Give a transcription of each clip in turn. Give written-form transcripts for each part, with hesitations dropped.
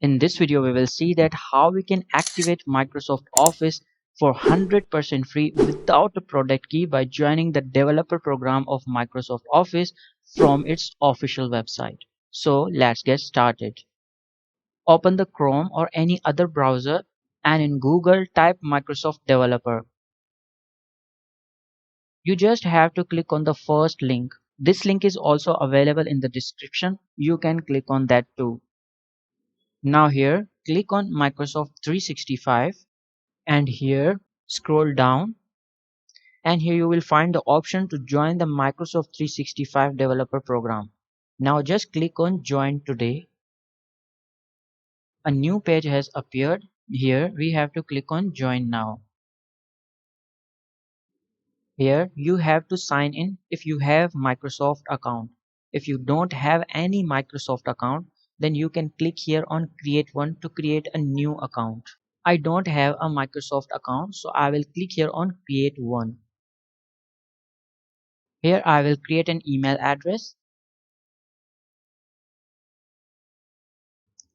In this video, we will see that how we can activate Microsoft Office for 100% free without a product key by joining the developer program of Microsoft Office from its official website. So let's get started. Open the Chrome or any other browser and in Google type Microsoft Developer. You just have to click on the first link. This link is also available in the description. You can click on that too. Now here, click on Microsoft 365 and here scroll down and here you will find the option to join the Microsoft 365 developer program. Now just click on join today. A new page has appeared. Here we have to click on join now. Here you have to sign in if you have Microsoft account. If you don't have any Microsoft account, then you can click here on create one to create a new account. I don't have a Microsoft account, so I will click here on create one. Here I will create an email address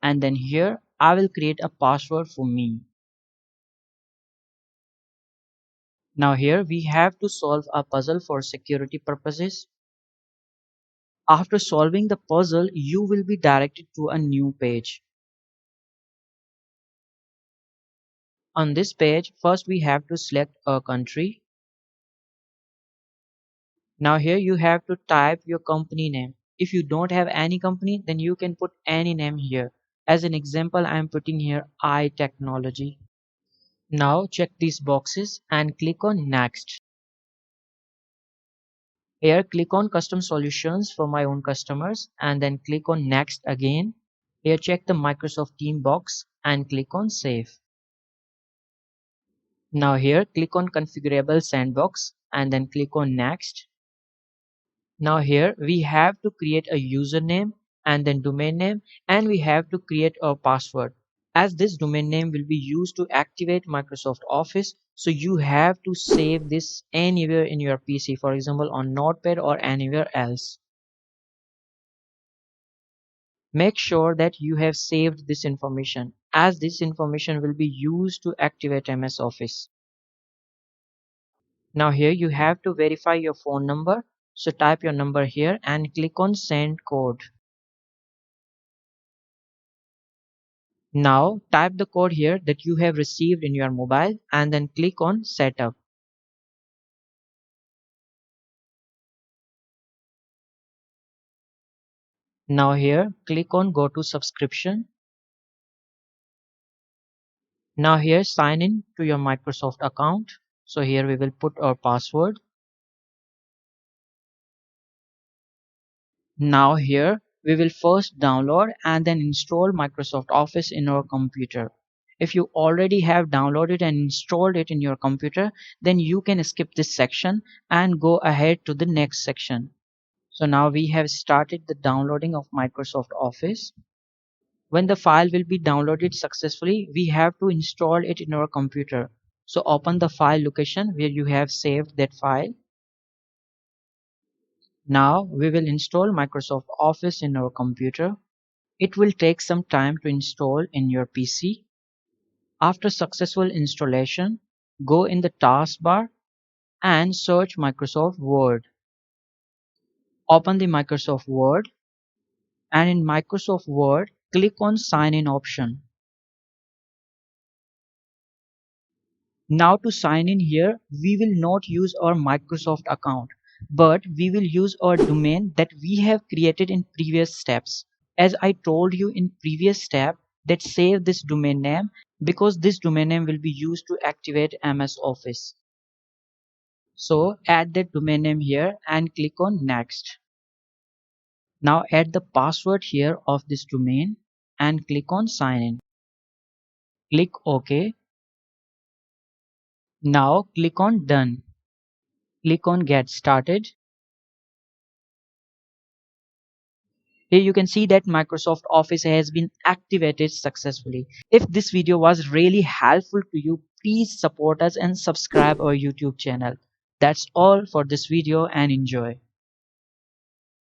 and then here I will create a password for me. Now here we have to solve a puzzle for security purposes. After solving the puzzle, you will be directed to a new page. On this page, first we have to select a country. Now here you have to type your company name. If you don't have any company, then you can put any name here. As an example, I am putting here iTechnology. Now check these boxes and click on next. Here click on custom solutions for my own customers and then click on next again. Here check the Microsoft Team box and click on save. Now here click on configurable sandbox and then click on next. Now here we have to create a username and then domain name and we have to create a password. As this domain name will be used to activate Microsoft Office, so you have to save this anywhere in your PC, for example on Notepad or anywhere else. Make sure that you have saved this information as this information will be used to activate MS Office. Now here you have to verify your phone number. So type your number here and click on send code. Now type the code here that you have received in your mobile and then click on setup. Now here click on go to subscription. Now here sign in to your Microsoft account. So here we will put our password. Now here we will first download and then install Microsoft Office in our computer. If you already have downloaded and installed it in your computer, then you can skip this section and go ahead to the next section. So now we have started the downloading of Microsoft Office. When the file will be downloaded successfully, we have to install it in our computer. So open the file location where you have saved that file. Now we will install Microsoft Office in our computer. It will take some time to install in your PC. After successful installation, go in the taskbar and search Microsoft Word. Open the Microsoft Word and in Microsoft Word, click on Sign In option. Now to sign in here, we will not use our Microsoft account, but we will use our domain that we have created in previous steps. As I told you in previous step that save this domain name because this domain name will be used to activate MS Office. So add that domain name here and click on next. Now add the password here of this domain and click on sign in. Click OK. Now click on done. Click on get started. Here you can see that Microsoft Office has been activated successfully. If this video was really helpful to you, please support us and subscribe our YouTube channel. That's all for this video and enjoy.